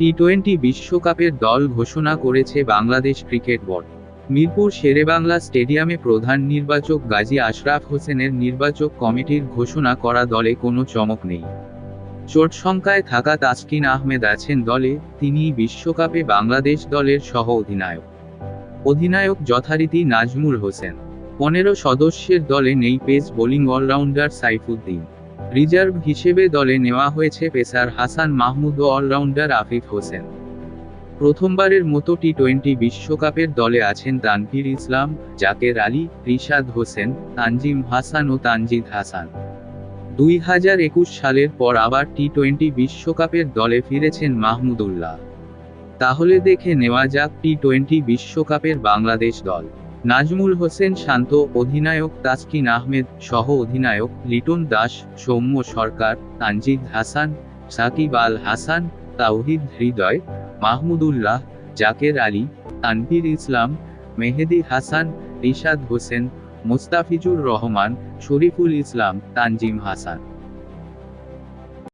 T twenty বিশ্বকাপের দল ঘোষণা করেছে বাংলাদেশ ক্রিকেট বোর্ড। মিরপুর শেরেবাংলা স্টেডিয়ামে প্রধান নির্বাচক গাজী আশরাফ হোসেনের নির্বাচক কমিটির ঘোষণা করা দলে কোনো চমক নেই। চোট শঙ্কায় থাকা তাসকিন আহমেদ আছেন দলে, তিনিই বিশ্বকাপে বাংলাদেশ দলের সহ অধিনায়ক। অধিনায়ক যথারীতি নাজমুল হোসেন। 15 সদস্যের দলে নেই pace bowling allrounder Saifuddin. Reserve হিসেবে দলে নেওয়া হয়েছে পেসার হাসান মাহমুদ ও অলরাউন্ডার আফিফ হোসেন। প্রথমবারের মতো টি-টোয়েন্টি বিশ্বকাপের দলে আছেন তানভীর ইসলাম, জাকের আলী, রিশাদ হোসেন, তানজিম হাসান ও তানজিদ হাসান। 2021 সালের পর আবার টি-টোয়েন্টি বিশ্বকাপের দলে ফিরেছেন মাহমুদুল্লাহ। তাহলে দেখে নেওয়া যাক টি-টোয়েন্টি বিশ্বকাপের বাংলাদেশ দল। নাজমুল হোসেন শান্ত, অধিনায়ক তাসকিন আহমেদ, সহ অধিনায়ক লিটন দাস, সৌম্য সরকার, তানজিদ হাসান, সাকিব আল হাসান, তাওহিদ হৃদয়, মাহমুদুল্লাহ, জাকের আলী, তানভীর ইসলাম, মেহেদী হাসান, রিশাদ হোসেন, মোস্তাফিজুর রহমান, শরীফুল ইসলাম, তানজিম হাসান।